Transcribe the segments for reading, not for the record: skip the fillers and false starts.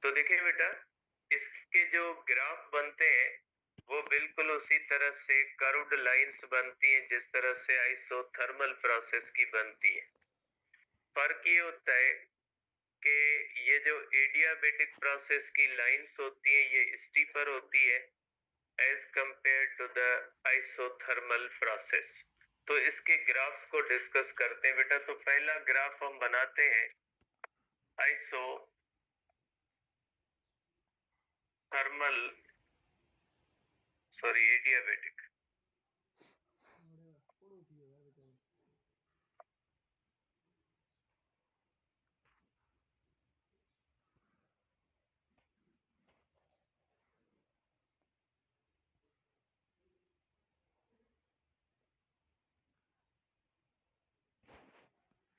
तो देखिए बेटा, इसके जो ग्राफ बनते हैं वो बिल्कुल उसी तरह से कर्व्ड लाइंस बनती हैं जिस तरह से आइसोथर्मल प्रोसेस की बनती है। फर्क ये होता है कि ये जो एडियाबेटिक प्रोसेस की लाइंस होती है ये स्टीपर होती है as compared to the isothermal process. तो इसके ग्राफ्स को डिस्कस करते हैं बेटा। तो पहला ग्राफ हम बनाते हैं आइसोथर्मल, सॉरी एडियाबेटिक।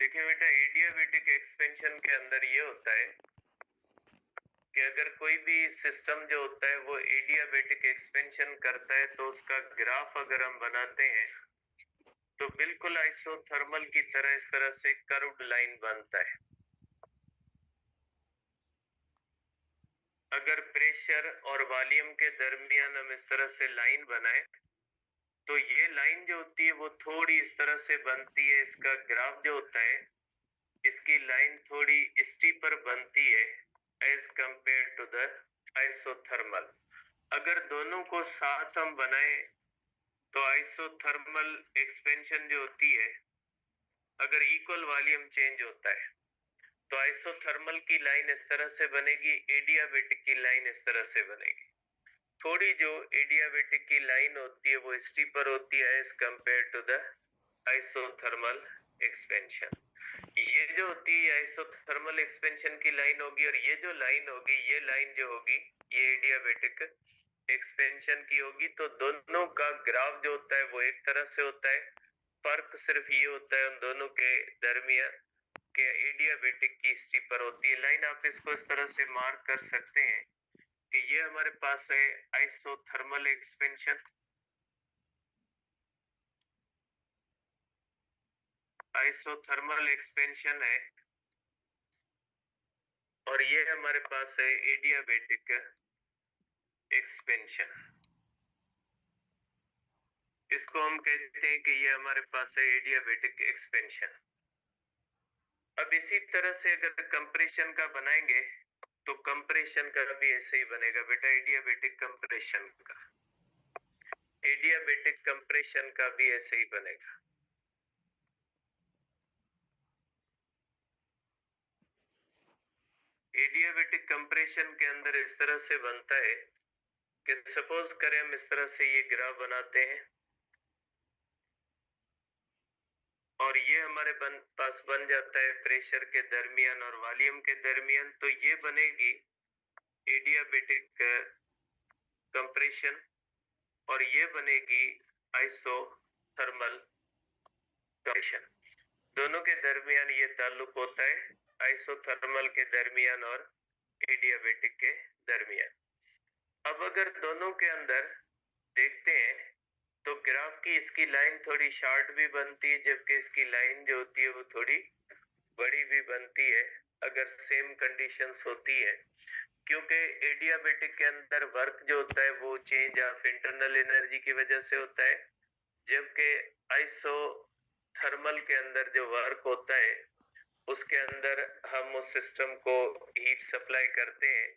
देखिए बेटा, एडियाबेटिक एक्सपेंशन के अंदर ये होता है कि अगर कोई भी सिस्टम जो होता है वो एडियाबेटिक एक्सपेंशन करता है तो उसका ग्राफ अगर हम बनाते हैं तो बिल्कुल आइसोथर्मल की तरह इस तरह से कर्व्ड लाइन बनता है। अगर प्रेशर और वॉल्यूम के दरमियान हम इस तरह से लाइन बनाए तो ये लाइन जो होती है वो थोड़ी इस तरह से बनती है। इसका ग्राफ जो होता है, इसकी लाइन थोड़ी स्टीपर बनती है as compared to the isothermal. अगर दोनों को साथ हम बनाए तो आइसोथर्मल एक्सपेंशन जो होती है, अगर इक्वल वॉल्यूम चेंज होता है तो आइसोथर्मल की लाइन इस तरह से बनेगी, एडियाबेटिक की लाइन इस तरह से बनेगी। थोड़ी जो एडियाबेटिक की लाइन होती है वो स्टीपर होती है as compared to the isothermal expansion. ये जो होती है आइसोथर्मल एक्सपेंशन की लाइन होगी और ये जो लाइन होगी, ये लाइन जो होगी ये एडियाबेटिक एक्सपेंशन की होगी। तो दोनों का ग्राफ जो होता है वो एक तरह से होता है। फर्क सिर्फ ये होता है उन दोनों के दरमियान कि एडियाबेटिक की स्टीपर होती है लाइन। आप इसको इस तरह से मार्क कर सकते हैं कि ये हमारे पास है आइसोथर्मल एक्सपेंशन, आइसोथर्मल एक्सपेंशन है, और ये हमारे पास है एडियाबेटिक एक्सपेंशन। इसको हम कहते हैं कि ये हमारे पास है एडियाबेटिक एक्सपेंशन। अब इसी तरह से अगर कंप्रेशन का बनाएंगे तो कंप्रेशन का भी ऐसे ही बनेगा बेटा, एडियाबेटिक कंप्रेशन का, एडियाबेटिक कंप्रेशन का भी ऐसे ही बनेगा। एडियाबेटिक कंप्रेशन के अंदर इस तरह से बनता है कि सपोज करें हम इस तरह से ये ग्राफ बनाते हैं और ये हमारे पास बन जाता है प्रेशर के दरमियान और वॉल्यूम के दरमियान। तो ये बनेगी एडियाबेटिक कंप्रेशन और ये बनेगी आइसोथर्मल कंप्रेशन। दोनों के दरमियान ये ताल्लुक होता है, आइसोथर्मल के दरमियान और एडियाबेटिक के दरमियान। अब अगर दोनों के अंदर देखते हैं तो ग्राफ की इसकी लाइन थोड़ी शॉर्ट भी बनती है जबकि इसकी लाइन जो होती है वो थोड़ी बड़ी भी बनती है अगर सेम कंडीशंस होती है, क्योंकि एडियाबेटिक के अंदर वर्क जो होता है वो चेंज ऑफ इंटरनल एनर्जी की वजह से होता है, जबकि आइसोथर्मल के अंदर जो वर्क होता है उसके अंदर हम उस सिस्टम को हीट सप्लाई करते हैं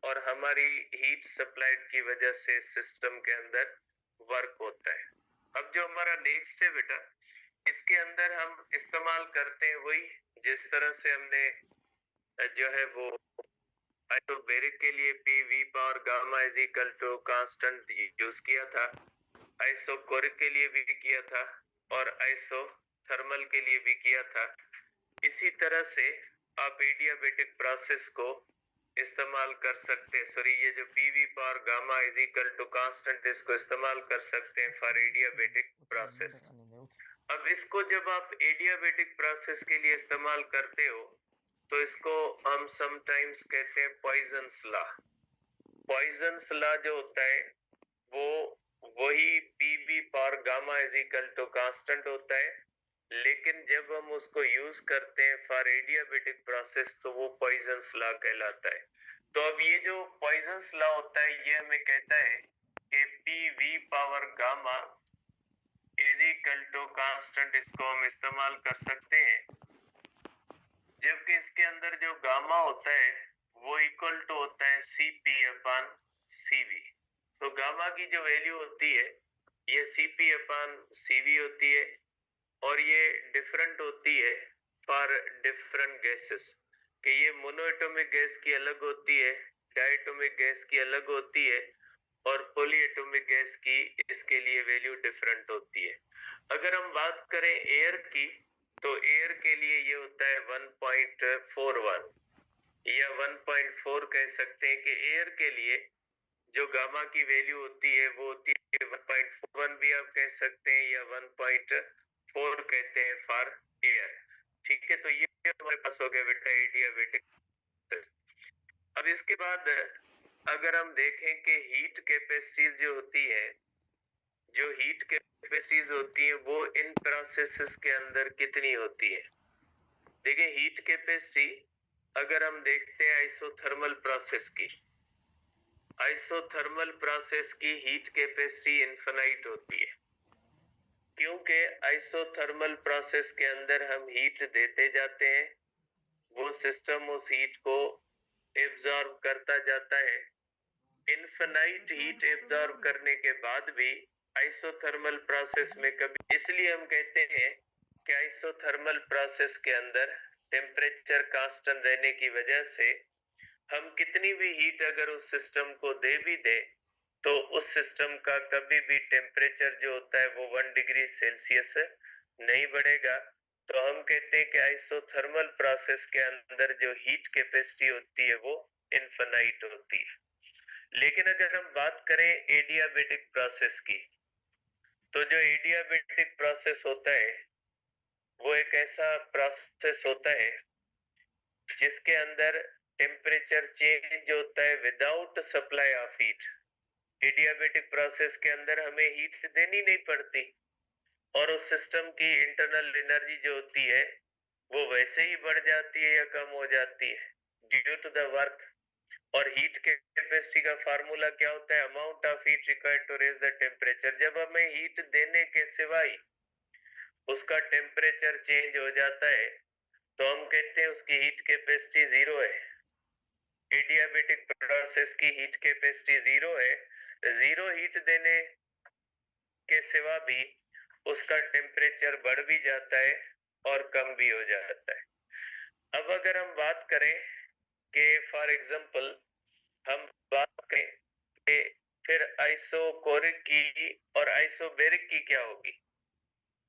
और हमारी हीट सप्लाइड की वजह से सिस्टम के अंदर वर्क होता है। अब जो हमारा नेक्स्ट है बेटा, इसके अंदर हम इस्तेमाल करते हैं वही जिस तरह से हमने जो है वो आइसोबैरिक के लिए P V power gamma is equal to constant use किया था, आइसोकोरिक के लिए भी किया था और आइसोथर्मल के लिए भी किया था। इसी तरह से आप एडियाबेटिक प्रोसेस को इस्तेमाल कर सकते हैं। सॉरी, ये जो PV power gamma is equal to constant, इसको इस्तेमाल कर सकते हैं फॉर एडियाबेटिक प्रोसेस। अब इसको जब आप एडियाबेटिक प्रोसेस के लिए इस्तेमाल करते हो तो इसको हम समटाइम्स कहते हैं पॉइजन्स लॉ। पॉइजन्स लॉ जो होता है वो वही PV power gamma is equal to constant होता है, लेकिन जब हम उसको यूज करते हैं फॉर एडियाबेटिक प्रोसेस तो वो पॉइजन्स लॉ कहलाता है। तो अब ये जो पॉइजन्स लॉ होता है ये हमें कहता है कि P V power gamma is equal to constant, इसको हम इस्तेमाल कर सकते हैं, जबकि इसके अंदर जो गामा होता है वो इक्वल टू होता है C P upon C V. तो गामा की जो वैल्यू होती है ये सी पी अपान सी वी होती है, और ये डिफरेंट होती है फॉर डिफरेंट गैसेस, कि ये मोनोएटॉमिक गैस की अलग होती है, डायटोमिक गैस की अलग होती है, और पॉलीएटॉमिक गैस की इसके लिए वैल्यू डिफरेंट होती है। अगर हम बात करें एयर की, तो एयर के लिए ये होता है 1.41 या 1.4 कह सकते हैं, कि एयर के लिए जो गामा की वैल्यू होती है वो होती है 1.41 भी आप कह सकते हैं, या 1.4 कहते हैं फॉर एयर। ठीक है, तो ये हमारे पास हो गया बेटा एडियाबेटिक। अब इसके बाद अगर हम देखें कि हीट कैपेसिटीज जो होती है, जो हीट कैपेसिटीज होती है वो इन प्रोसेसेस के अंदर कितनी होती है। देखिए हीट कैपेसिटी अगर हम देखते हैं आइसोथर्मल प्रोसेस की, आइसोथर्मल प्रोसेस की हीट कैपेसिटी इनफिनाइट होती है, क्योंकि आइसोथर्मल प्रोसेस के अंदर हम हीट देते जाते हैं, वो सिस्टम उस हीट को एब्जॉर्ब करता जाता है। इनफिनाइट हीट एब्जॉर्ब करने के बाद भी आइसोथर्मल प्रोसेस में कभी, इसलिए हम कहते हैं कि आइसोथर्मल प्रोसेस के अंदर टेम्परेचर कांस्टेंट रहने की वजह से हम कितनी भी हीट अगर उस सिस्टम को दे भी दे तो उस सिस्टम का कभी भी टेम्परेचर जो होता है वो 1 डिग्री सेल्सियस नहीं बढ़ेगा। तो हम कहते हैं कि आइसोथर्मल प्रोसेस के अंदर जो हीट कैपेसिटी होती है वो इनफिनाइट होती है। लेकिन अगर हम बात करें एडियाबेटिक प्रोसेस की, तो जो एडियाबेटिक प्रोसेस होता है वो एक ऐसा प्रोसेस होता है जिसके अंदर टेम्परेचर चेंज होता है without supply of heat. Adiabatic process के अंदर हमें हीट देनी नहीं पड़ती, और उस सिस्टम की इंटरनल एनर्जी जो होती है वो वैसे ही बढ़ जाती है या कम हो जाती है ड्यू टू द वर्क। और हीट कैपेसिटी का फार्मूला क्या होता है, amount of heat required to raise the temperature. जब हमें हीट देने के सिवाय उसका टेम्परेचर चेंज हो जाता है तो हम कहते हैं उसकी हीट कैपेसिटी जीरो है। एडियाबेटिक प्रोसेस की हीट कैपेसिटी जीरो है। जीरो हीट देने के सिवा भी उसका टेम्परेचर बढ़ भी जाता है और कम भी हो जाता है। अब अगर हम बात करें कि फॉर एग्जांपल हम बात करें कि फिर आइसोकोरिक की और आइसोबेरिक की क्या होगी।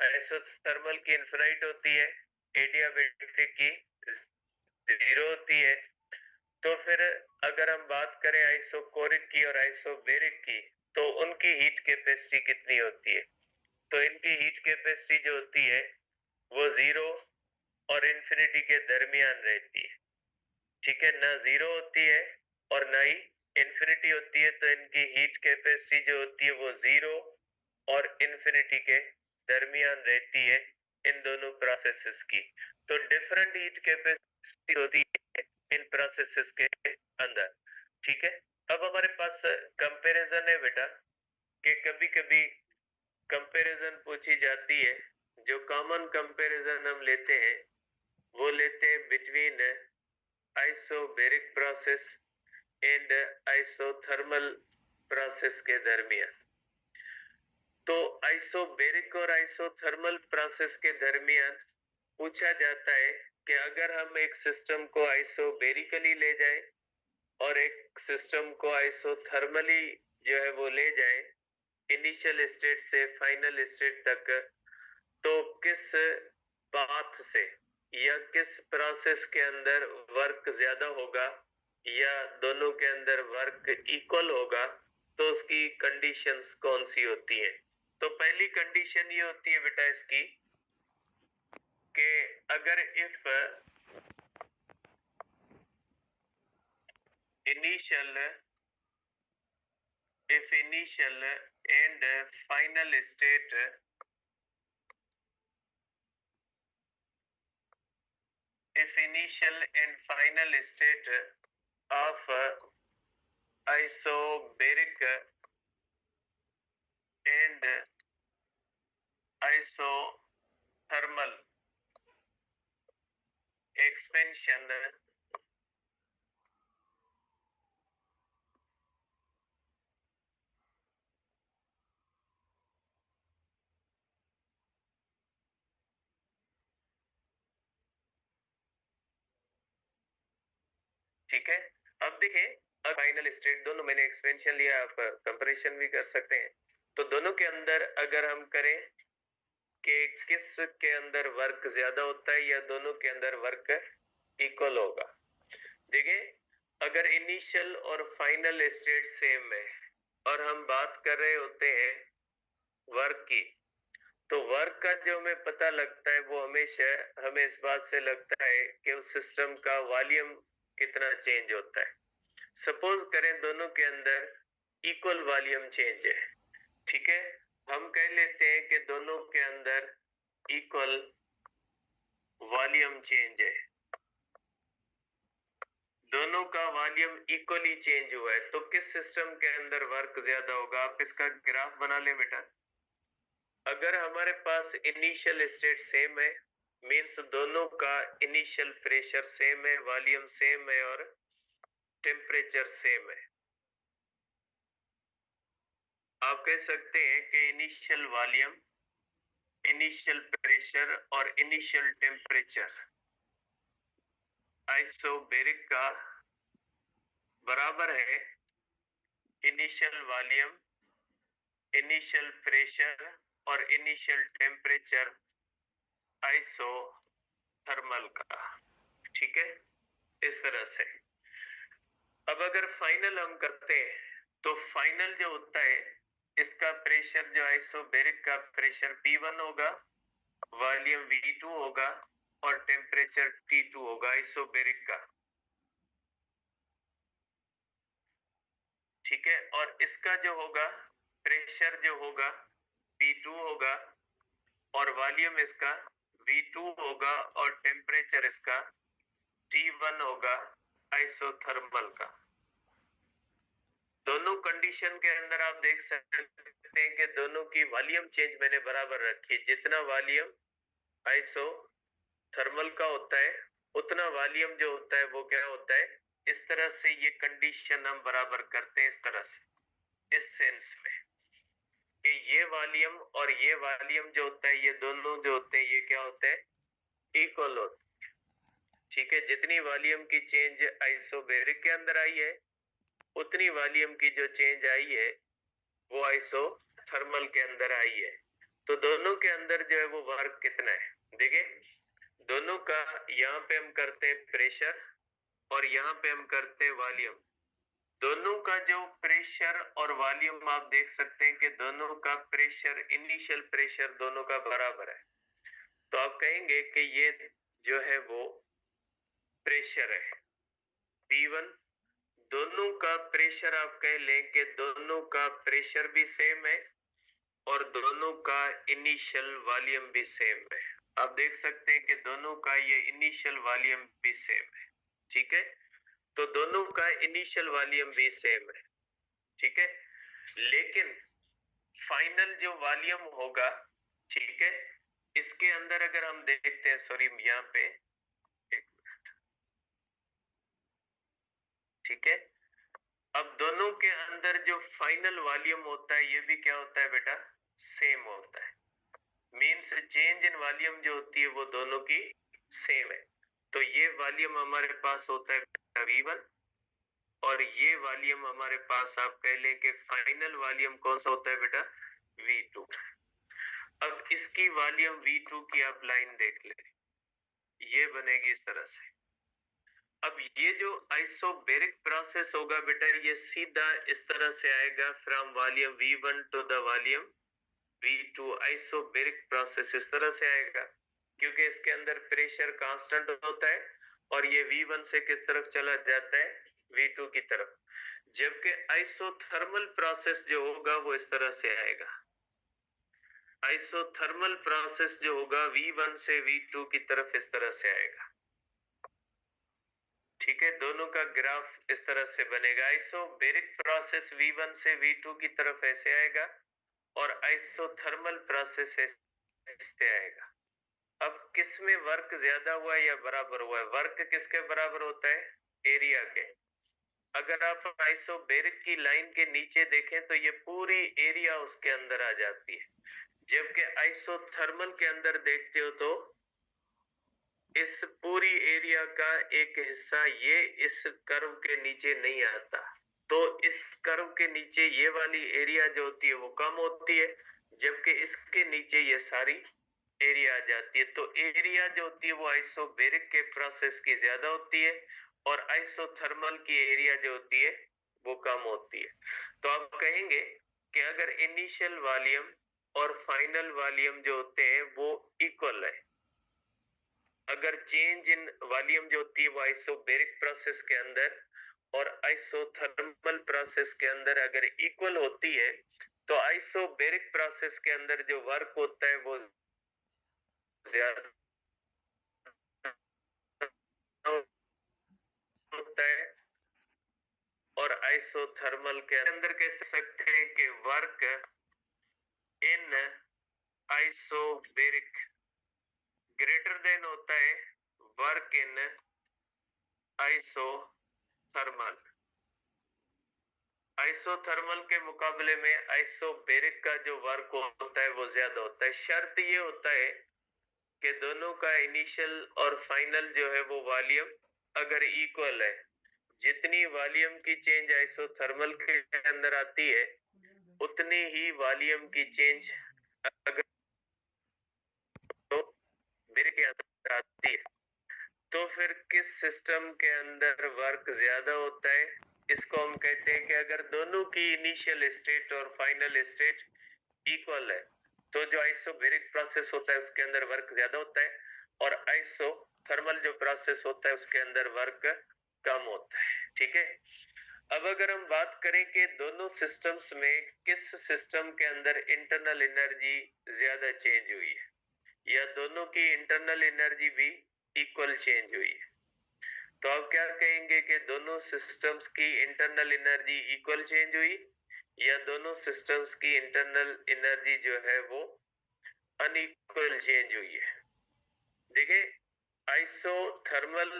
आइसोथर्मल की इनफिनाइट होती है, एडियाबेटिक की जीरो होती है। तो फिर अगर हम बात करें आइसोकोरिक की और आइसोबेरिक की, तो उनकी हीट कैपेसिटी कितनी होती है। तो इनकी हीट कैपेसिटी जो होती है वो जीरो और इंफिनिटी के दरमियान रहती है। ठीक है, ना जीरो होती है और ना ही इंफिनिटी होती है। तो इनकी हीट कैपेसिटी जो होती है वो जीरो और इंफिनिटी के दरमियान रहती है इन दोनों प्रोसेसेस की। तो डिफरेंट हीट कैपेसिटी होती है इन प्रोसेसेस के अंदर। ठीक है, अब हमारे पास कंपैरिजन है बेटा, कि कभी कभी कंपैरिजन पूछी जाती है। जो कॉमन कंपैरिजन हम लेते हैं वो लेते हैं between isobaric process and isothermal process के दरमियान। तो आइसोबेरिक और आइसोथर्मल प्रोसेस के दरमियान पूछा जाता है कि अगर हम एक सिस्टम को आइसोबेरिकली ले जाएं और एक सिस्टम को आइसोथर्मली जो है वो ले जाएं इनिशियल स्टेट से फाइनल स्टेट तक, तो किस पाथ से या किस प्रोसेस के अंदर वर्क ज्यादा होगा या दोनों के अंदर वर्क इक्वल होगा, तो उसकी कंडीशंस कौन सी होती है। तो पहली कंडीशन ये होती है बेटा इसकी कि अगर if initial and final state if initial and final state of isobaric and isothermal expansion ठीक है। अब देखिए, अब फाइनल स्टेट दोनों, मैंने एक्सपेंशन लिया, आप कंपैरिजन भी कर सकते हैं। तो दोनों के अंदर अगर हम करें कि किस के अंदर वर्क ज्यादा होता है या दोनों के अंदर वर्क इक्वल होगा। देखिए, अगर इनिशियल और फाइनल स्टेट सेम है और हम बात कर रहे होते हैं वर्क की, तो वर्क का जो हमें पता लगता है वो हमेशा हमें इस बात से लगता है कि उस सिस्टम का वॉल्यूम कितना चेंज होता है। सपोज करें दोनों के अंदर इक्वल वॉल्यूम चेंज है, ठीक है। हम कह लेते हैं कि दोनों के अंदर इक्वल वॉल्यूम चेंज है, दोनों का वॉल्यूम इक्वली चेंज हुआ है, तो किस सिस्टम के अंदर वर्क ज्यादा होगा? आप इसका ग्राफ बना लें बेटा। अगर हमारे पास इनिशियल स्टेट सेम है, मींस दोनों का इनिशियल प्रेशर सेम है, वॉल्यूम सेम है और टेम्परेचर सेम है। आप कह सकते हैं कि इनिशियल वॉल्यूम, इनिशियल प्रेशर और इनिशियल टेम्परेचर आइसोबैरिक का बराबर है इनिशियल वॉल्यूम, इनिशियल प्रेशर और इनिशियल टेम्परेचर आइसोथर्मल का, ठीक है, इस तरह से। अब अगर फाइनल हम करते हैं तो फाइनल जो होता है, इसका प्रेशर जो आइसोबैरिक का प्रेशर P1 होगा, वॉल्यूम V2 होगा और टेम्परेचर T2 होगा आइसोबैरिक का, ठीक है। और इसका जो होगा प्रेशर जो होगा P2 होगा और वॉल्यूम इसका V2 होगा और टेम्परेचर इसका T1 होगा आइसोथर्मल का। दोनों कंडीशन के अंदर आप देख सकते हैं कि दोनों की वॉल्यूम चेंज मैंने बराबर रखी है। जितना वॉल्यूम आइसोथर्मल का होता है उतना वॉल्यूम जो होता है वो क्या होता है, इस तरह से ये कंडीशन हम बराबर करते हैं, इस तरह से, इस सेंस में कि ये वॉल्यूम और ये वॉल्यूम जो होता है, ये दोनों जो होते हैं ये क्या होते हैं, इक्वल होते हैं, ठीक है। जितनी वॉल्यूम की चेंज आइसोबैरिक के अंदर आई है उतनी वॉल्यूम की जो चेंज आई है वो आइसोथर्मल के अंदर आई है। तो दोनों के अंदर जो है वो वर्क कितना है, देखिए दोनों का यहाँ पे हम करते हैं प्रेशर और यहाँ पे हम करते हैं वॉल्यूम। दोनों का जो प्रेशर और वॉल्यूम आप देख सकते हैं कि दोनों का प्रेशर, इनिशियल प्रेशर दोनों का बराबर है। तो आप कहेंगे कि ये जो है वो प्रेशर है P1। दोनों का प्रेशर आप कह लें कि दोनों का प्रेशर भी सेम है और दोनों का इनिशियल वॉल्यूम भी सेम है। आप देख सकते हैं कि दोनों का ये इनिशियल वॉल्यूम भी सेम है, ठीक है। तो दोनों का इनिशियल वॉल्यूम भी सेम है, ठीक है। लेकिन फाइनल जो वॉल्यूम होगा, ठीक है, इसके अंदर अगर हम देखते हैं, सॉरी यहाँ पे एक मिनट, ठीक है। अब दोनों के अंदर जो फाइनल वॉल्यूम होता है ये भी क्या होता है बेटा, सेम होता है। मीन्स चेंज इन वॉल्यूम जो होती है वो दोनों की सेम है। तो ये वॉल्यूम हमारे पास होता है V1 और ये वॉल्यूम हमारे पास आप कह लें कि फाइनल वॉल्यूम कौन सा होता है बेटा, V2। अब इसकी वॉल्यूम V2 की आप लाइन देख ले, ये बनेगी इस तरह से। अब ये जो आइसोबैरिक प्रोसेस होगा बेटा, ये सीधा इस तरह से आएगा from volume V1 to the volume V2। Isobaric process इस तरह से आएगा क्योंकि इसके अंदर प्रेशर कांस्टेंट होता है और ये V1 से किस तरफ चला जाता है, V2 की तरफ। जबकि आइसोथर्मल प्रोसेस जो होगा वो इस तरह से आएगा। आइसोथर्मल प्रोसेस जो होगा V1 से V2 की तरफ इस तरह से आएगा। ठीक है, दोनों का ग्राफ इस तरह से बनेगा। आइसोबैरिक प्रोसेस V1 से V2 की तरफ ऐसे आएगा और आइसोथर्मल प्रोसेस ऐसे आएगा। अब किस में वर्क ज्यादा हुआ है या बराबर हुआ है? वर्क किसके बराबर होता है? एरिया के। अगर आप आइसोबैरिक की लाइन के नीचे देखें तो ये पूरी एरिया उसके अंदर आ जाती है, जबकि आइसोथर्मल के अंदर देखते हो तो इस पूरी एरिया का एक हिस्सा ये इस कर्व के नीचे नहीं आता। तो इस कर्व के नीचे ये वाली एरिया जो होती है वो कम होती है, जबकि इसके नीचे ये सारी एरिया आ जाती है। तो एरिया जो होती है वो आइसोबैरिक के प्रोसेस की ज्यादा होती है और आइसोथर्मल की एरिया जो होती है वो कम होती है। तो आप कहेंगे कि अगर इनिशियल वॉल्यूम और फाइनल वॉल्यूम जो होते हैं वो इक्वल है, अगर चेंज इन वॉल्यूम जो होती है वो आइसोबैरिक प्रोसेस के अंदर और आइसोथर्मल प्रोसेस के अंदर अगर इक्वल होती है, तो आइसोबैरिक प्रोसेस के अंदर जो वर्क होता है वो ज्यादा होता है और आइसोथर्मल के अंदर कह सकते हैं कि work in isobaric greater than होता है वर्क इन आइसोथर्मल। आइसोथर्मल के मुकाबले में आइसोबैरिक का जो वर्क होता है वो ज्यादा होता है। शर्त ये होता है कि दोनों का इनिशियल और फाइनल जो है वो वॉल्यूम अगर इक्वल है। जितनी वॉल्यूम की चेंज आइसोथर्मल के अंदर आती है उतनी ही वॉल्यूम की चेंज अगर मेरे के अंदर आती है, तो फिर किस सिस्टम के अंदर वर्क ज्यादा होता है? इसको हम कहते हैं कि अगर दोनों की इनिशियल स्टेट और फाइनल स्टेट इक्वल है तो जो आइसोबैरिक प्रोसेस होता है उसके अंदर वर्क ज्यादा होता है और आइसोथर्मल जो प्रोसेस होता है उसके अंदर वर्क कम होता है। ठीक है, अब अगर हम बात करें कि दोनों सिस्टम्स में किस सिस्टम के अंदर इंटरनल एनर्जी ज्यादा चेंज हुई है या दोनों की इंटरनल एनर्जी भी इक्वल चेंज हुई है, तो आप क्या कहेंगे कि दोनों सिस्टम्स की इंटरनल एनर्जी इक्वल चेंज हुई या दोनों सिस्टम्स की इंटरनल एनर्जी जो है वो अनइक्वल चेंज हुई है? देखिए, आइसोथर्मल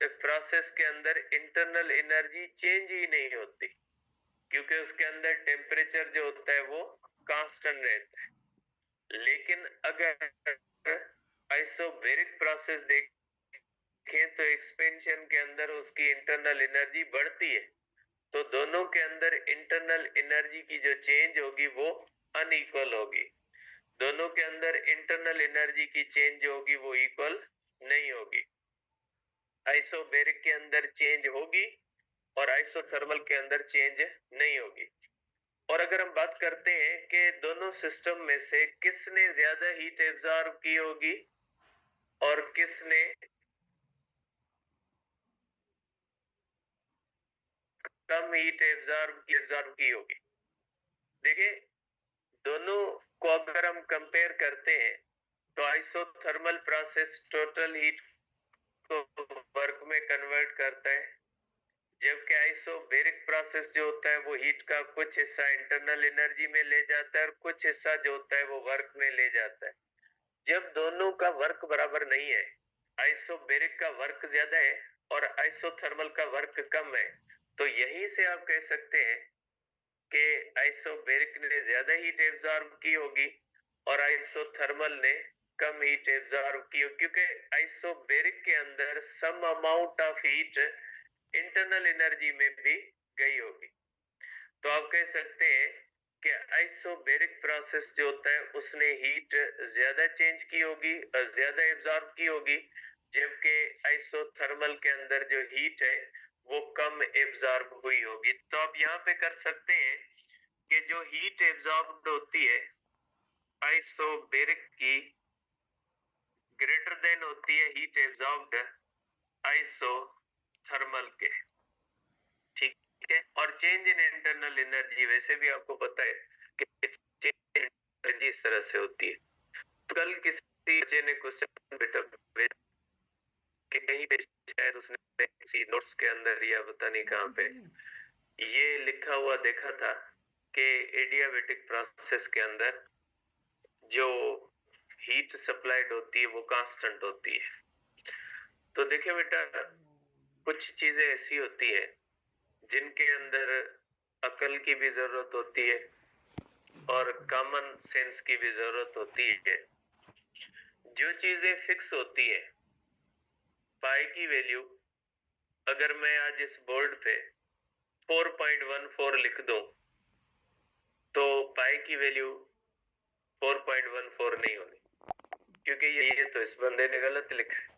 प्रोसेस के अंदर इंटरनल एनर्जी चेंज ही नहीं होती क्योंकि उसके अंदर टेम्परेचर जो होता है वो कांस्टेंट रहता है। लेकिन अगर आइसोबैरिक प्रोसेस देखें तो एक्सपेंशन के अंदर उसकी इंटरनल एनर्जी बढ़ती है, तो दोनों के अंदर इंटरनल एनर्जी की जो चेंज होगी वो अनइक्वल होगी। दोनों के अंदर इंटरनल एनर्जी की चेंज जो होगी वो इक्वल नहीं होगी। आइसोबैरिक के अंदर चेंज होगी और आइसोथर्मल के अंदर चेंज नहीं होगी। और अगर हम बात करते हैं कि दोनों सिस्टम में से किसने ज्यादा हीट एब्जॉर्ब की होगी और किसने कम हीट एब्जॉर्ब की होगी, देखिए दोनों को अगर हम कंपेयर करते हैं तो आइसोथर्मल प्रोसेस टोटल हीट को वर्क में कन्वर्ट करता है, जबकि आइसोबैरिक प्रोसेस जो होता है वो हीट का कुछ हिस्सा इंटरनल एनर्जी में ले जाता है और कुछ हिस्सा जो होता है वो वर्क में ले जाता है। जब दोनों का वर्क बराबर नहीं है, आइसोबैरिक का वर्क ज्यादा है और आइसोथर्मल का वर्क कम है, तो यहीं से आप कह सकते हैं कि आइसोबैरिक ने ज्यादा हीट एब्जॉर्ब की होगी और आइसोथर्मल ने कम हीट एब्जॉर्ब की होगी, क्योंकि आइसोबैरिक के अंदर some amount of heat internal energy में भी गई होगी। तो आप कह सकते हैं कि आइसोबैरिक प्रोसेस जो होता है उसने हीट ज्यादा चेंज की होगी और ज्यादा एब्जॉर्ब की होगी, जबकि आइसोथर्मल के अंदर जो हीट है वो कम एब्जॉर्ब हुई होगी। तो आप यहाँ पे कर सकते हैं कि जो हीट एब्जॉर्ब्ड होती है आइसोबैरिक की ग्रेटर देन होती है हीट एब्जॉर्ब्ड आइसोथर्मल के। ठीक है, और चेंज इन इंटरनल एनर्जी वैसे भी आपको पता है कि चेंज इन एनर्जी इस तरह से होती है। तो कल किसी बच्चे ने क्वेश्चन बेटा भेजा कि कहीं पे शायद उसने किसी नोट्स के अंदर या पता नहीं कहाँ पे ये लिखा हुआ देखा था कि एडियाबेटिक प्रोसेस के अंदर जो हीट सप्लाइड होती है वो कांस्टेंट होती है। तो देखिए बेटा, कुछ चीजें ऐसी होती है जिनके अंदर अकल की भी जरूरत होती है और कॉमन सेंस की भी जरूरत होती है। जो चीजें फिक्स होती है, पाई की वैल्यू अगर मैं आज इस बोर्ड पे 4.14 लिख दूं तो पाई की वैल्यू 4.14 नहीं होनी, क्योंकि ये तो इस बंदे ने गलत लिखा है।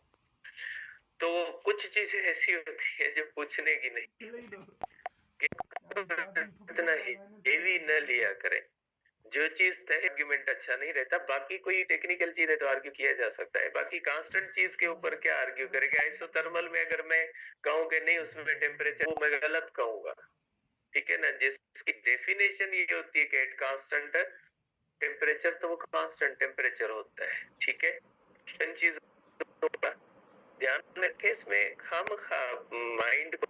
तो कुछ चीजें ऐसी होती है जो पूछने की नहीं, इतना हेवी न लिया करें। जो चीज तय आर्ग्यूमेंट अच्छा नहीं रहता, बाकी कोई टेक्निकल चीज है तो आर्ग्यू किया जा सकता है। बाकी कांस्टेंट चीज के ऊपर क्या आर्ग्यू करेगा? आइसोथर्मल में अगर मैं कहूँ कि नहीं उसमें टेम्परेचर, वो मैं गलत कहूंगा, ठीक है ना। जिसकी डेफिनेशन ये होती है कि एट कांस्टेंट टेम्परेचर, तो वो कांस्टेंट टेम्परेचर होता है, ठीक है। इन चीजों का ध्यान रखें, इसमें खामखा माइंड को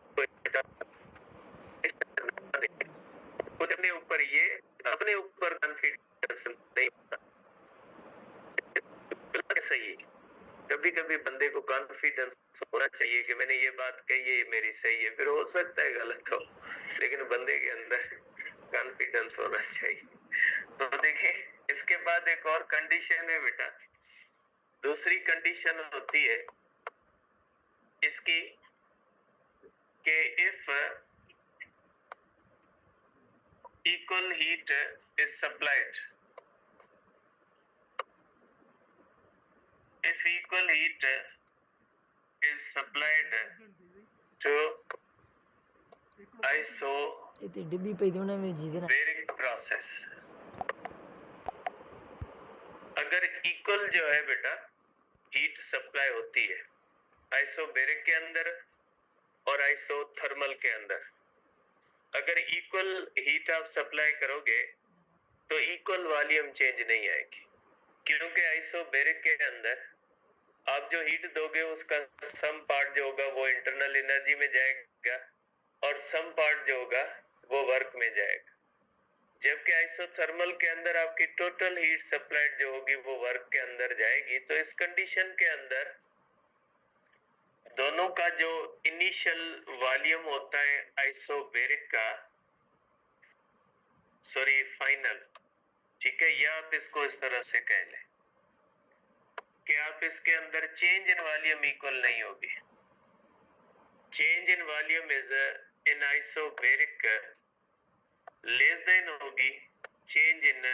अपने ऊपर, ये अपने ऊपर कॉन्फिडेंस नहीं होता। सही है, कभी कभी बंदे को कॉन्फिडेंस होना चाहिए कि मैंने ये बात कही है, ये मेरी सही है। फिर हो सकता है गलत हो, लेकिन बंदे के अंदर कॉन्फिडेंस होना चाहिए। तो देखिए, इसके बाद एक और कंडीशन है बेटा। दूसरी कंडीशन होती है इसकी कि if equal heat is supplied, if equal heat is supplied to isobaric process, अगर इक्वल जो है बेटा हीट सप्लाई होती है आइसोबेरिक के अंदर और आइसोथर्मल के अंदर, अगर इक्वल हीट आप सप्लाई करोगे तो इक्वल वॉल्यूम चेंज नहीं आएगी, क्योंकि आइसोबेरिक के अंदर आप जो हीट दोगे उसका सम पार्ट जो होगा वो इंटरनल एनर्जी में जाएगा और सम पार्ट जो होगा वो वर्क में जाएगा। जबकि आइसोथर्मल के अंदर आपकी टोटल हीट सप्लाइड जो होगी वो वर्क के अंदर जाएगी। तो इस कंडीशन के अंदर दोनों का जो इनिशियल वॉल्यूम होता है आइसोबेरिक का, सॉरी फाइनल, ठीक है, या आप इसको इस तरह से कह लें कि आप इसके अंदर चेंज इन वॉल्यूम इक्वल नहीं होगी। Change in volume is in isobaric less than होगी change in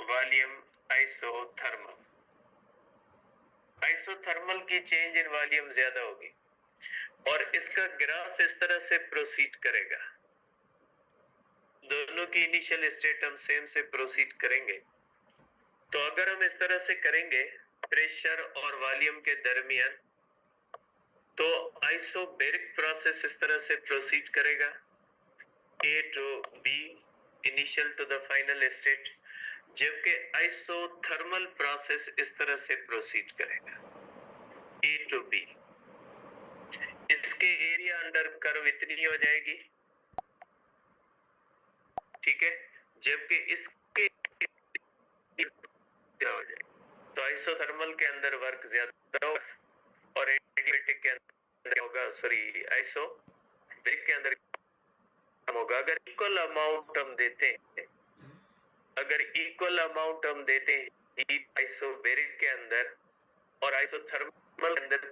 volume isothermal. Isothermal की चेंज इन वॉल्यूम ज्यादा होगी और इसका ग्राफ इस तरह से प्रोसीड करेगा। दोनों की इनिशियल स्टेट हम सेम से प्रोसीड करेंगे। तो अगर हम इस तरह से करेंगे प्रेशर और वॉल्यूम के दरमियान, तो आइसोबेरिक प्रोसेस इस तरह से प्रोसीड करेगा A to B initial to the final state, जबकि आइसोथर्मल प्रोसेस इस तरह से प्रोसीड करेगा A to B। इसके एरिया अंडर कर्व इतनी हो जाएगी, ठीक है, जबकि इसके क्या हो जाएगा। तो आइसोथर्मल के अंदर वर्क ज्यादा होगा और एडियाबेटिक के अंदर होगा, सॉरी आइसोबेरिक के अंदर कम होगा। अगर इक्वल अमाउंट हम देते हैं, अगर इक्वल अमाउंट हम देते हैं हीट आइसोबेरिक के अंदर और आइसोथर्मल के अंदर,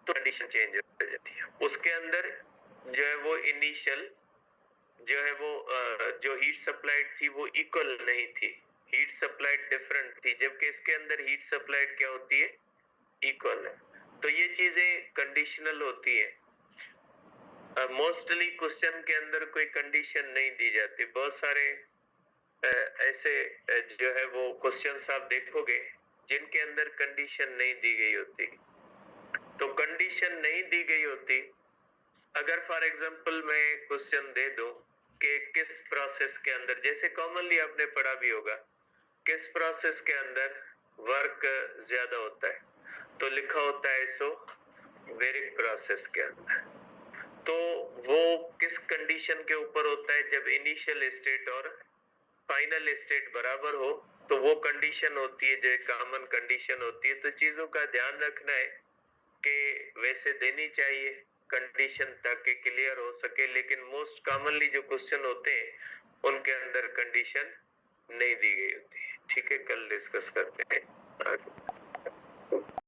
तो कंडीशन चेंज हो जाती है। उसके अंदर जो है वो इनिशियल जो है वो जो हीट सप्लाइड थी वो इक्वल नहीं थी, हीट सप्लाइड डिफरेंट थी, जबकि इसके अंदर हीट सप्लाइड क्या होती है, इक्वल है। तो ये चीजें कंडीशनल होती है। मोस्टली क्वेश्चन के अंदर कोई कंडीशन नहीं दी जाती। बहुत सारे ऐसे जो है वो क्वेश्चंस आप देखोगे जिनके अंदर कंडीशन नहीं दी गई होती। तो कंडीशन नहीं दी गई होती, अगर फॉर एग्जांपल मैं क्वेश्चन दे दूं कि किस प्रोसेस के अंदर, जैसे कॉमनली आपने पढ़ा भी होगा, किस प्रोसेस के अंदर वर्क ज्यादा होता है, तो लिखा होता है आइसोबेरिक प्रोसेस के अंदर। तो वो किस कंडीशन के ऊपर होता है? जब इनिशियल स्टेट और फाइनल स्टेट बराबर हो तो वो कंडीशन होती है, जो कॉमन कंडीशन होती है। तो चीजों का ध्यान रखना है कि वैसे देनी चाहिए कंडीशन ताकि क्लियर हो सके, लेकिन मोस्ट कॉमनली जो क्वेश्चन होते हैं उनके अंदर कंडीशन नहीं दी गई होती है। ठीक है, कल डिस्कस करते हैं आगे।